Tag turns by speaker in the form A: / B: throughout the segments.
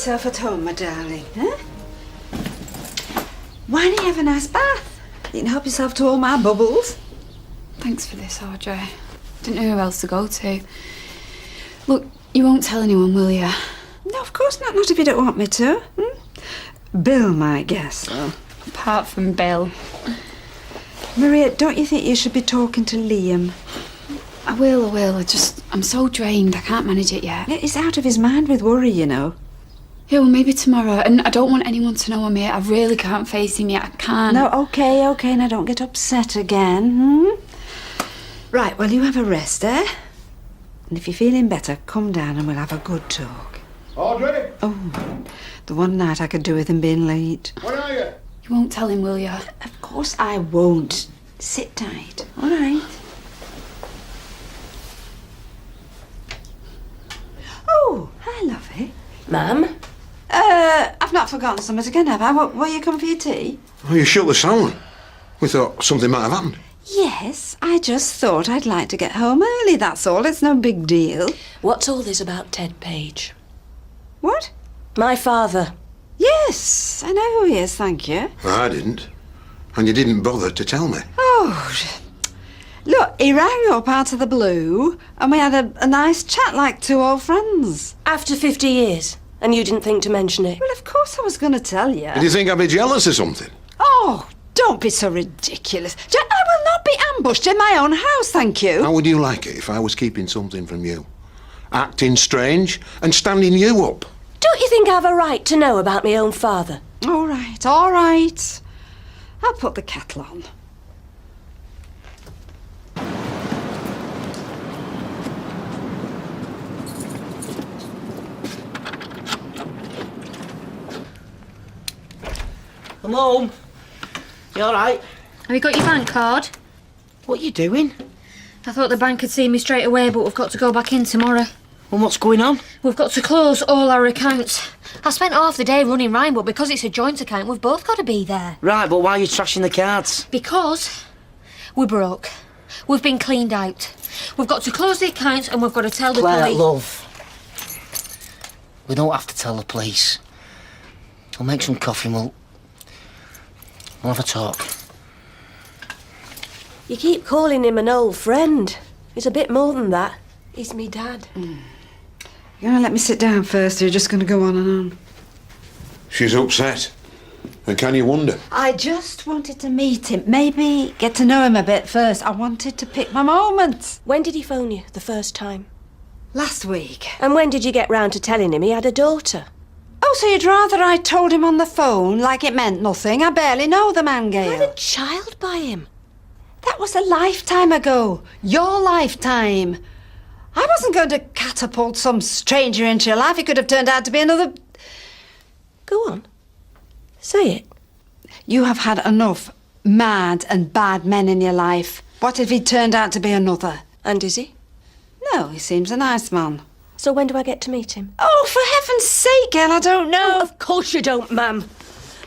A: yourself at home, my darling, huh? Why don't you have a nice bath? You can help yourself to all my bubbles.
B: Thanks for this, Audrey. Didn't know who else to go to. Look, you won't tell anyone, will you?
A: No, of course not. Not if you don't want me to. Bill might guess, though.
B: Apart from Bill.
A: Maria, don't you think you should be talking to Liam?
B: I will. I'm so drained, I can't manage it yet.
A: Yeah, he's out of his mind with worry, you know.
B: Yeah, well, maybe tomorrow. And I don't want anyone to know I'm here. I really can't face him yet. I can't.
A: No, OK. Now don't get upset again, Right, well, you have a rest, eh? And if you're feeling better, come down and we'll have a good talk.
C: Audrey!
A: Oh, the one night I could do with him being late.
C: Where are you?
B: You won't tell him, will you?
A: Of course I won't. Sit tight, all right? Oh, hi, lovey.
D: Ma'am?
A: I've not forgotten something again, have I? Will you come for your tea?
C: Oh, you shut the salon. We thought something might have happened.
A: Yes, I just thought I'd like to get home early, that's all. It's no big deal.
D: What's all this about Ted Page?
A: What?
D: My father.
A: Yes, I know who he is, thank you.
C: I didn't. And you didn't bother to tell me.
A: Oh, look, he rang up out of the blue and we had a nice chat like two old friends.
D: After 50 years, and you didn't think to mention it?
A: Well, of course I was going to tell you.
C: Did you think I'd be jealous or something?
A: Oh, don't be so ridiculous. I will not be ambushed in my own house, thank you.
C: How would you like it if I was keeping something from you? Acting strange and standing you up?
D: Don't you think I have a right to know about my own father?
A: All right. I'll put the kettle on.
E: I'm home. You all right?
F: Have you got your bank card?
E: What are you doing?
F: I thought the bank had seen me straight away, but we've got to go back in tomorrow.
E: And what's going on?
F: We've got to close all our accounts. I spent half the day running round, but because it's a joint account, we've both got to be there.
E: Right, but why are you trashing the cards?
F: Because we're broke. We've been cleaned out. We've got to close the accounts and we've got to tell the
E: Claire,
F: police.
E: love. We don't have to tell the police. I'll make some coffee and we'll have a talk.
D: You keep calling him an old friend. He's a bit more than that. He's me dad.
A: You're going to let me sit down first, or you're just going to go on and on?
C: She's upset. And can you wonder?
A: I just wanted to meet him. Maybe get to know him a bit first. I wanted to pick my moments.
D: When did he phone you the first time?
A: Last week.
D: And when did you get round to telling him he had a daughter?
A: Oh, so you'd rather I told him on the phone like it meant nothing? I barely know the man, Gail.
D: You had a child by him.
A: That was a lifetime ago. Your lifetime. I wasn't going to catapult some stranger into your life. He could have turned out to be another...
D: Go on. Say it.
A: You have had enough mad and bad men in your life. What if he turned out to be another?
D: And is he?
A: No, he seems a nice man.
D: So when do I get to meet him?
A: Oh, for heaven's sake, Gail, I don't know.
D: Oh, of course you don't, ma'am.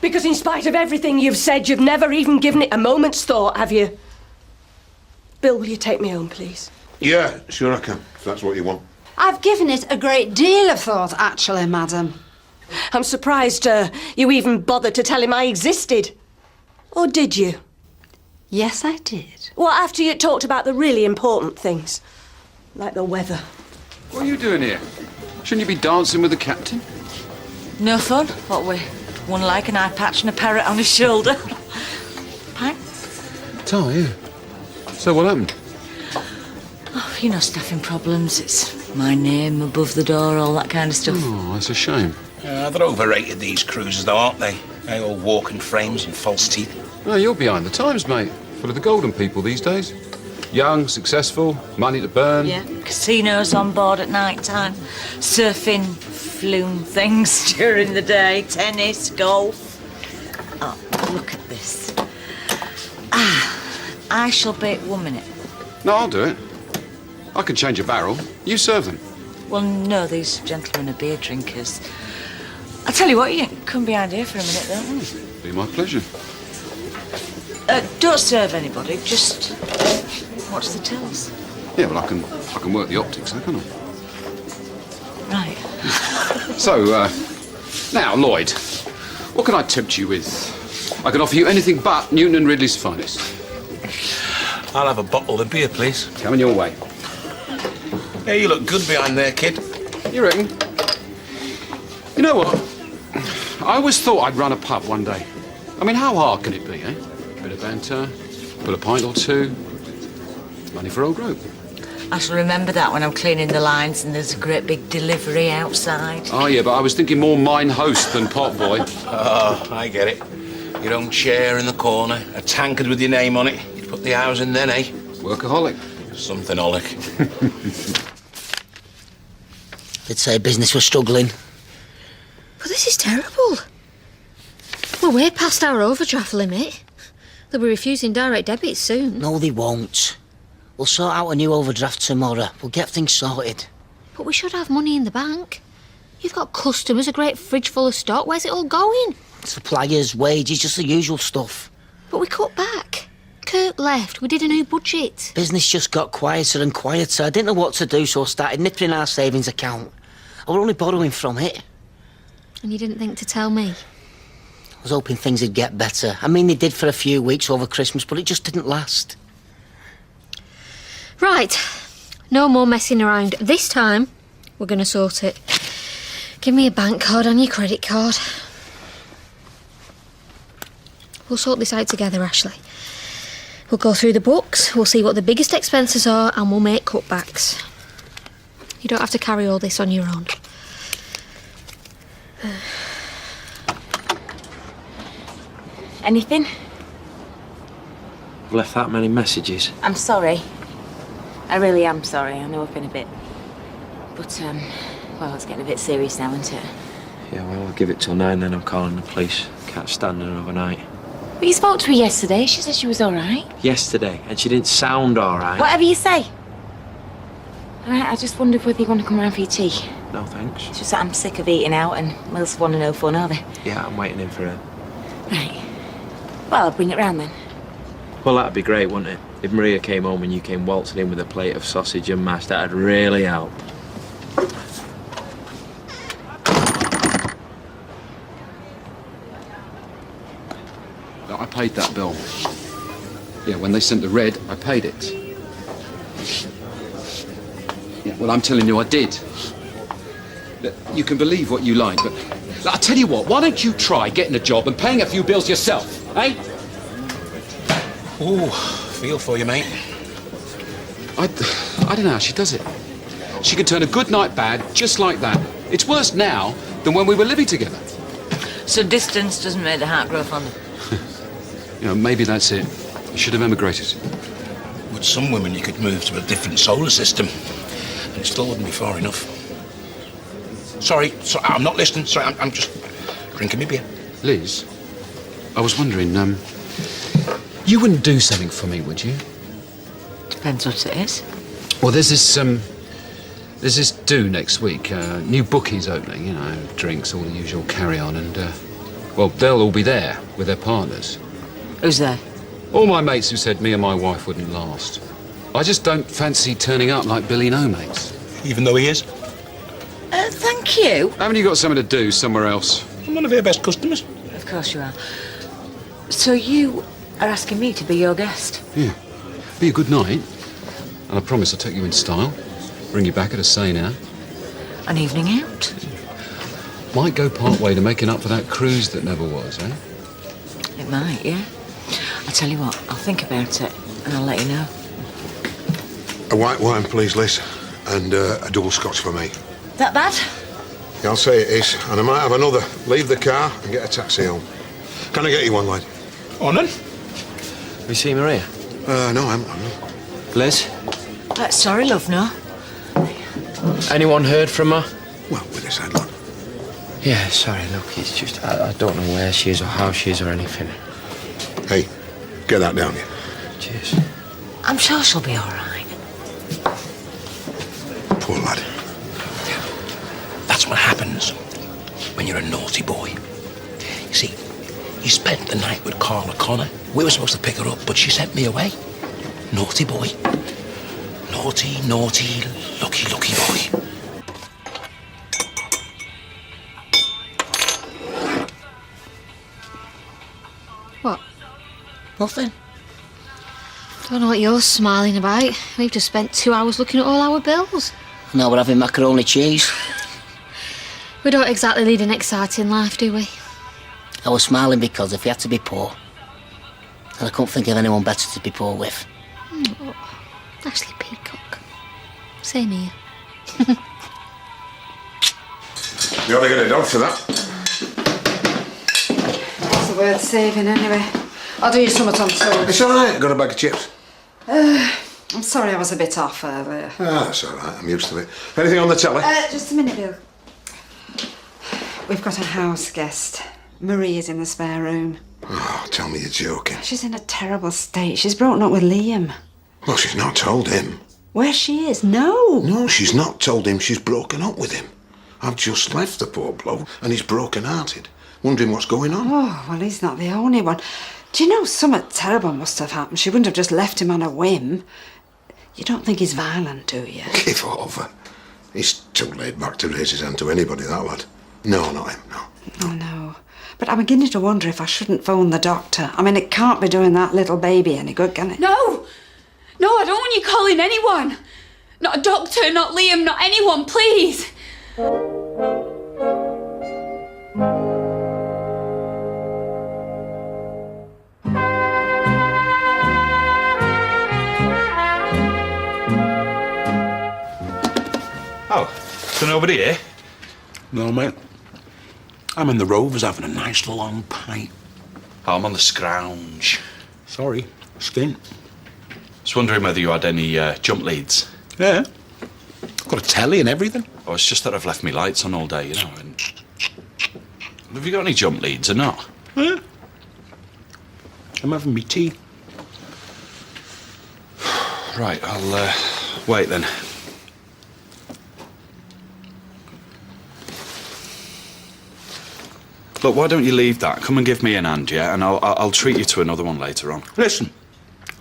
D: Because in spite of everything you've said, you've never even given it a moment's thought, have you? Bill, will you take me home, please?
C: Yeah, sure I can, if that's what you want.
A: I've given it a great deal of thought, actually, madam.
D: I'm surprised you even bothered to tell him I existed. Or did you?
A: Yes, I did.
D: Well, after you talked about the really important things, like the weather.
G: What are you doing here? Shouldn't you be dancing with the captain?
H: No fun? What with one leg, an eye patch and a parrot on his shoulder? Pint?
G: Oh, yeah. So what happened?
H: Oh, you know, staffing problems. It's my name above the door, all that kind of stuff.
G: Oh, that's a shame.
I: They're overrated, these cruisers, though, aren't they? They all walking frames and false teeth.
G: No, you're behind the times, mate. Full of the golden people these days. Young, successful, money to burn.
H: Yeah, casinos on board at night time, surfing, flume things during the day, tennis, golf. Oh, look at this. I shall bake 1 minute.
G: No, I'll do it. I can change a barrel. You serve them.
H: Well, no, these gentlemen are beer drinkers. I'll tell you what, you can come behind here for a minute, don't you?
G: Be my pleasure.
H: Don't serve anybody, just watch the tills.
G: Yeah, well, I can work the optics, can't I?
H: Right.
G: So, Now, Lloyd, what can I tempt you with? I can offer you anything but Newton and Ridley's finest.
I: I'll have a bottle of beer, please.
G: Coming your way.
I: Yeah, you look good behind there, kid.
G: You reckon? You know what? I always thought I'd run a pub one day. I mean, how hard can it be, eh? Bit of banter, put a pint or two. Money for old Grove.
H: I shall remember that when I'm cleaning the lines and there's a great big delivery outside.
G: Oh, yeah, but I was thinking more mine host than pot boy.
I: Oh, I get it. Your own chair in the corner, a tankard with your name on it. You'd put the hours in then, eh?
G: Workaholic.
I: Something-olic.
E: They'd say business was struggling.
F: But this is terrible. We're way past our overdraft limit. They'll be refusing direct debits soon.
E: No, they won't. We'll sort out a new overdraft tomorrow. We'll get things sorted.
F: But we should have money in the bank. You've got customers, a great fridge full of stock. Where's it all going?
E: Suppliers, wages, just the usual stuff.
F: But we cut back. Kurt left. We did a new budget.
E: Business just got quieter and quieter. I didn't know what to do, so I started nipping our savings account. I were only borrowing from it.
F: And you didn't think to tell me?
E: I was hoping things would get better. I mean, they did for a few weeks over Christmas, but it just didn't last.
F: Right. No more messing around. This time, we're going to sort it. Give me a bank card and your credit card. We'll sort this out together, Ashley. We'll go through the books, we'll see what the biggest expenses are, and we'll make cutbacks. You don't have to carry all this on your own.
H: Anything?
J: I've left that many messages.
H: I'm sorry. I really am sorry. I know I've been a bit... But, well, it's getting a bit serious now, isn't it?
J: Yeah, well, I'll give it till 9, then I'm calling the police. Can't stand another night.
H: But you spoke to her yesterday. She said she was all right.
J: Yesterday, and she didn't sound all right.
H: Whatever you say. All right, I just wondered whether you want to come round for your tea.
J: No, thanks.
H: It's just that I'm sick of eating out and Mills want to no fun, are they?
J: Yeah, I'm waiting in for her.
H: Right. Well, I'll bring it round then.
J: Well, that'd be great, wouldn't it? If Maria came home and you came waltzing in with a plate of sausage and mash, that'd really help.
G: I paid that bill. Yeah, when they sent the red, I paid it. Yeah, well, I'm telling you, I did. Look, you can believe what you like, but look, I tell you what, why don't you try getting a job and paying a few bills yourself, eh?
I: Ooh, feel for you, mate.
G: I don't know how she does it. She can turn a good night bad just like that. It's worse now than when we were living together.
H: So distance doesn't make the heart grow fonder.
G: You know, maybe that's it. You should have emigrated.
I: With some women, you could move to a different solar system, and it still wouldn't be far enough. Sorry, I'm not listening. Sorry, I'm just drinking my beer.
G: Liz, I was wondering, you wouldn't do something for me, would you?
H: Depends what it is.
G: Well, there's this do next week. New bookies opening, you know, drinks, all the usual carry-on, and, well, they'll all be there with their partners.
H: Who's there?
G: All my mates who said me and my wife wouldn't last. I just don't fancy turning up like Billy No Mates.
I: Even though he is.
H: Thank you.
G: Haven't you got something to do somewhere else?
I: I'm one of your best customers.
H: Of course you are. So you are asking me to be your guest?
G: Yeah. Be a good night. And I promise I'll take you in style. Bring you back at a say now.
H: An evening out?
G: Might go part way to making up for that cruise that never was, eh?
H: It might, yeah. I'll tell you what, I'll think about it and I'll let you know.
C: A white wine, please, Liz. And a double scotch for me.
H: That bad?
C: Yeah, I'll say it is. And I might have another. Leave the car and get a taxi home. Can I get you one, lad?
I: On then.
J: Have you seen Maria?
C: No, I haven't.
J: Liz?
H: Sorry, love, no.
J: Anyone heard from her?
C: Well, with this headlock.
J: Yeah, sorry, look, it's just... I don't know where she is or how she is or anything.
C: Hey, get that down here.
J: Cheers.
H: I'm sure she'll be all right.
C: Poor lad.
I: That's what happens when you're a naughty boy. You see, you spent the night with Carla Connor. We were supposed to pick her up, but she sent me away. Naughty boy. Naughty, naughty, lucky, lucky boy.
E: Nothing.
F: Don't know what you're smiling about. We've just spent 2 hours looking at all our bills.
E: Now we're having macaroni cheese.
F: We don't exactly lead an exciting life, do we?
E: I was smiling because if we had to be poor, and I couldn't think of anyone better to be poor with.
F: Oh, Ashley Peacock. Same here.
C: You ought to get a dog for that.
A: What's the worth saving anyway? I'll do you something on toast.
C: It's all right. Got a bag of chips.
A: I'm sorry I was a bit off earlier.
C: Ah, that's all right. I'm used to it. Anything on the telly?
A: Just a minute, Bill. We've got a house guest. Marie is in the spare room.
C: Oh, tell me you're joking.
A: She's in a terrible state. She's broken up with Liam.
C: Well, she's not told him.
A: Where she is? No.
C: No, she's not told him she's broken up with him. I've just left the poor bloke and he's broken-hearted, wondering what's going on.
A: Oh, well, he's not the only one. Do you know something terrible must have happened? She wouldn't have just left him on a whim. You don't think he's violent, do you?
C: Give over. He's too laid back to raise his hand to anybody, that lad. No, not him, no.
A: Oh, no. But I'm beginning to wonder if I shouldn't phone the doctor. I mean, it can't be doing that little baby any good, can it?
B: No! No, I don't want you calling anyone. Not a doctor, not Liam, not anyone, please.
I: Oh, so nobody here? No, mate. I'm in the Rovers having a nice long pint. Oh, I'm on the scrounge. Sorry, stint.
G: I was wondering whether you had any jump leads.
I: Yeah. Got a telly and everything.
G: Oh, it's just that I've left my lights on all day, you know. And... Have you got any jump leads or not?
I: Yeah. I'm having me tea.
G: Right, I'll wait then. Look, why don't you leave that? Come and give me an hand, yeah? And I'll treat you to another one later on.
I: Listen,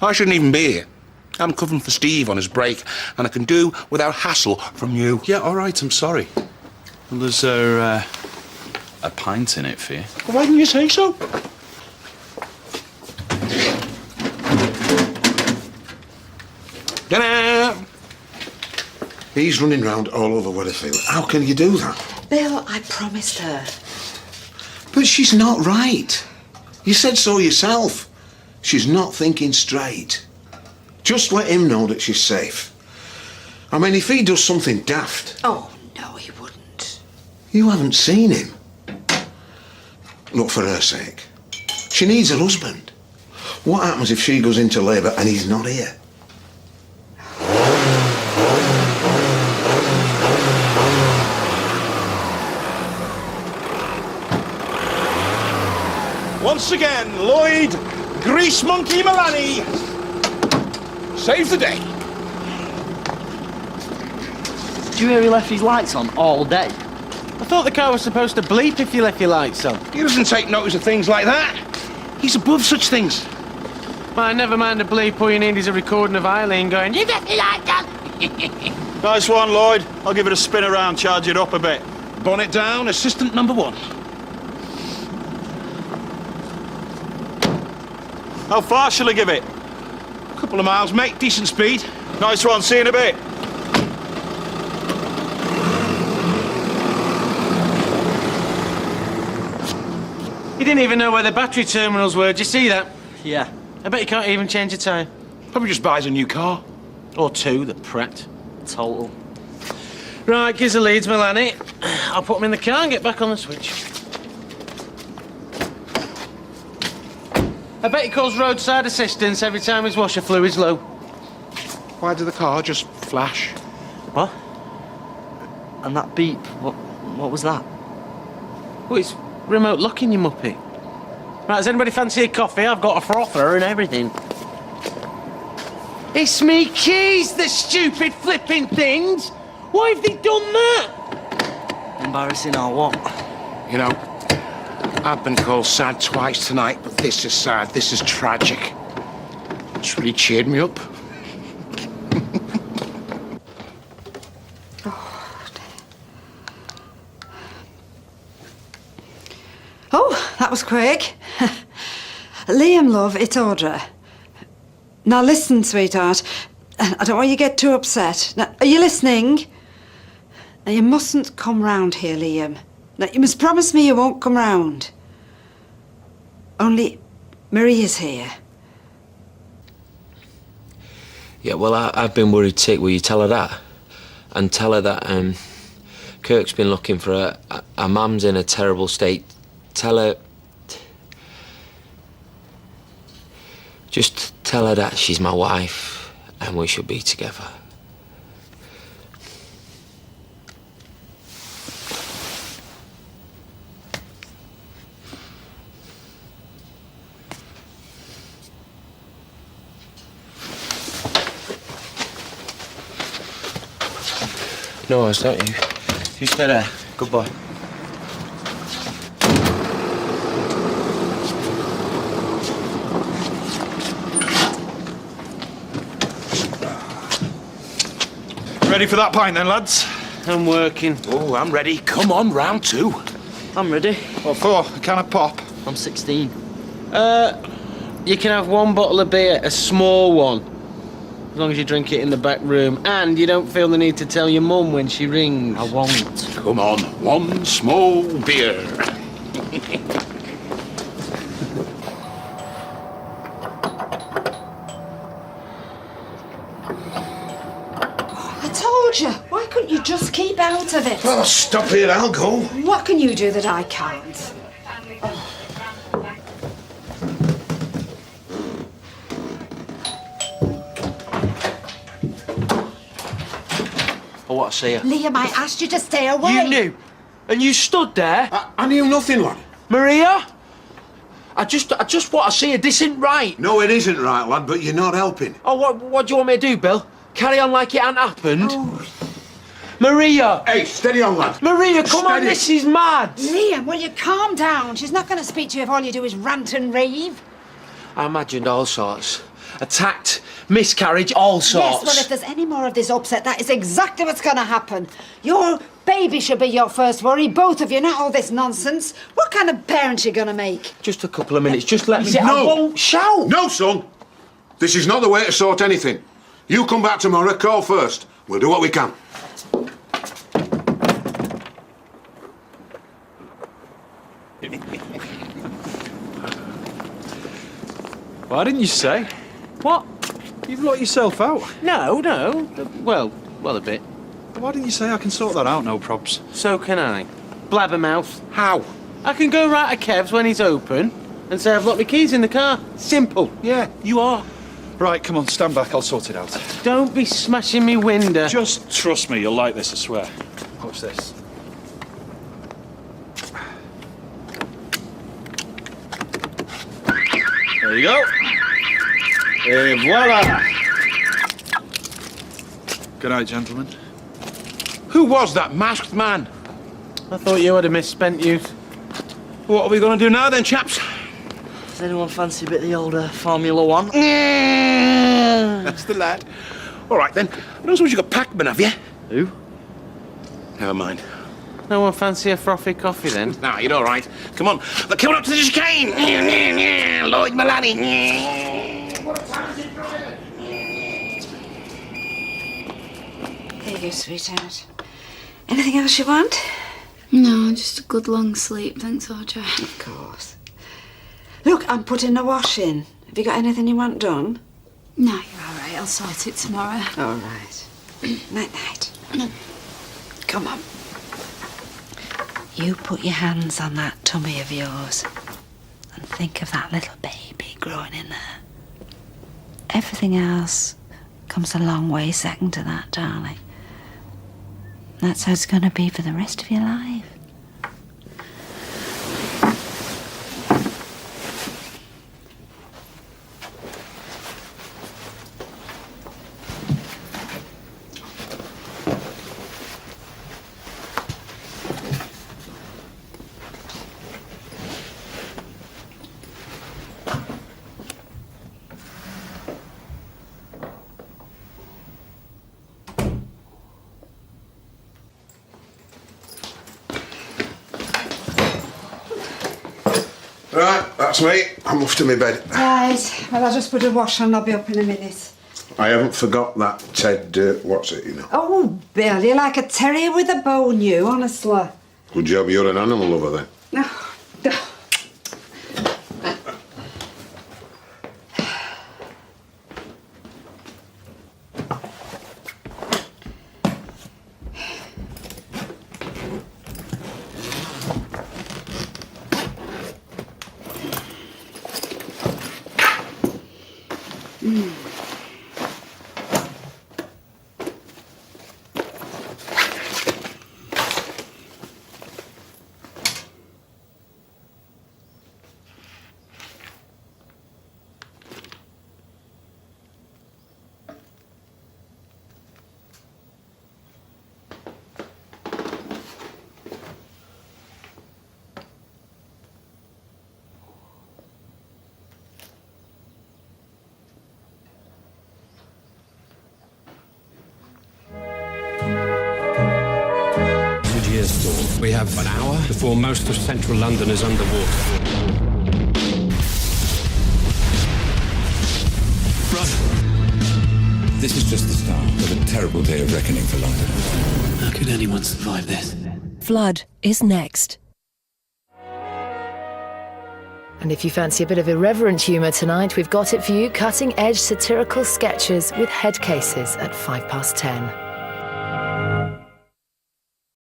I: I shouldn't even be here. I'm covering for Steve on his break, and I can do without hassle from you.
G: Yeah, all right, I'm sorry. Well, there's a pint in it for you.
I: Why didn't you say so? Ta-da!
C: He's running round all over Weatherfield. How can you do that?
A: Bill, I promised her.
C: But she's not right. You said so yourself. She's not thinking straight. Just let him know that she's safe. I mean, if he does something daft...
A: Oh, no, he wouldn't.
C: You haven't seen him. Look, for her sake. She needs her husband. What happens if she goes into labour and he's not here?
I: Once again, Lloyd, Grease Monkey Milani, saves the day.
K: Did you hear he left his lights on all day? I thought the car was supposed to bleep if you left your lights on.
I: He doesn't take notice of things like that. He's above such things.
K: Well, never mind a bleep. All you need is a recording of Eileen going, "You left your lights on."
L: Nice one, Lloyd. I'll give it a spin around, charge it up a bit.
I: Bonnet down, assistant number 1.
L: How far shall I give it?
I: A couple of miles, mate. Decent speed.
L: Nice one, see you in a bit.
K: He didn't even know where the battery terminals were. Did you see that?
L: Yeah.
K: I bet he can't even change a tyre.
I: Probably just buys a new car.
K: Or 2, the prat.
L: Total.
K: Right, gives the leads, Milani. I'll put them in the car and get back on the switch. I bet he calls roadside assistance every time his washer fluid's low.
I: Why did the car just flash?
L: What? And that beep, what was that?
K: Well, it's remote locking, you muppet. Right, does anybody fancy a coffee? I've got a frother and everything. It's me keys, the stupid flipping things! Why have they done that?
L: Embarrassing or what?
I: You know, I've been called sad twice tonight, but this is sad. This is tragic. It's really cheered me up.
A: Oh, that was quick. Liam, love, it's Audra. Now listen, sweetheart. I don't want you to get too upset. Now, are you listening? Now, you mustn't come round here, Liam. Now, you must promise me you won't come round. Only Maria's here.
J: Yeah, well, I've been worried sick. Will you tell her that? And tell her that Kirk's been looking for her. Her mum's in a terrible state. Tell her... Just tell her that she's my wife and we should be together. No, it's not you.
K: You stay there. Good boy.
M: Ready for that pint then, lads?
K: I'm working.
I: Oh, I'm ready. Come on, round two.
L: I'm ready.
M: What for? A can of pop?
L: I'm 16.
K: You can have one bottle of beer, a small one. As long as you drink it in the back room. And you don't feel the need to tell your mum when she rings.
L: I won't.
I: Come on, one small beer.
A: I told you. Why couldn't you just keep out of it?
C: Oh, stop it, I'll go.
A: What can you do that I can't?
K: Oh, what I see her.
A: Liam, I asked you to stay away.
K: You knew. And you stood there.
C: I knew nothing, lad.
K: Maria? I just want to see her. This isn't right.
C: No, it isn't right, lad, but you're not helping.
K: Oh, what do you want me to do, Bill? Carry on like it hadn't happened? Oh. Maria!
C: Hey, steady on, lad.
K: Maria, come on,
C: Steady.
K: this is mad.
A: Liam, will you calm down? She's not going to speak to you if all you do is rant and rave.
K: I imagined all sorts. Attacked, miscarriage, all sorts.
A: Yes, well, if there's any more of this upset, that is exactly what's going to happen. Your baby should be your first worry, both of you, not all this nonsense. What kind of parent you going to make?
K: Just a couple of minutes, just let me...
C: No.
K: I won't shout.
C: No, son. This is not the way to sort anything. You come back tomorrow, call first. We'll do what we can.
M: Why didn't you say?
K: What?
M: You've locked yourself out.
K: No. Well, a bit.
M: Why didn't you say I can sort that out, no probs?
K: So can I. Blabbermouth. How? I can go right to Kev's when he's open and say I've locked my keys in the car. Simple.
M: Yeah.
K: You are.
M: Right, come on, stand back, I'll sort it out.
K: Don't be smashing me window.
M: Just trust me, you'll like this, I swear. Watch this. There you go. Et voila! Good night, gentlemen.
C: Who was that masked man?
K: I thought you had a misspent youth.
C: What are we going to do now then, chaps?
L: Does anyone fancy a bit of the older Formula One?
C: That's the lad. All right, then. I don't suppose you got Pac-Man, have you?
L: Who?
C: Never mind.
K: No one fancy a frothy coffee then?
C: Nah, you're all right. Come on. They're coming up to the chicane. Lloyd Maloney. What a talented driver.
A: There you go, sweetheart. Anything else you want?
B: No, just a good long sleep, thanks, Audrey.
A: Of course. Look, I'm putting the wash in. Have you got anything you want done?
B: No, you're all right. I'll sort it tomorrow.
A: All right. Night-night. Come on. You put your hands on that tummy of yours and think of that little baby growing in there. Everything else comes a long way second to that, darling. That's how it's going to be for the rest of your life.
C: Right, That's me. I'm off to my bed.
A: Right, well, I'll just put a wash on. I'll be up in a minute.
C: I haven't forgot that Ted, what's it, you know?
A: Oh, Bill, you're like a terrier with a bone, you, honestly.
C: Good job you're an animal lover then.
A: No.
G: We have an hour before most of central London is underwater.
N: Run! This is just the start of a terrible day of reckoning for London.
O: How could anyone survive this?
P: Flood is next.
Q: And if you fancy a bit of irreverent humour tonight, we've got it for you. Cutting-edge satirical sketches with head cases at 10:05.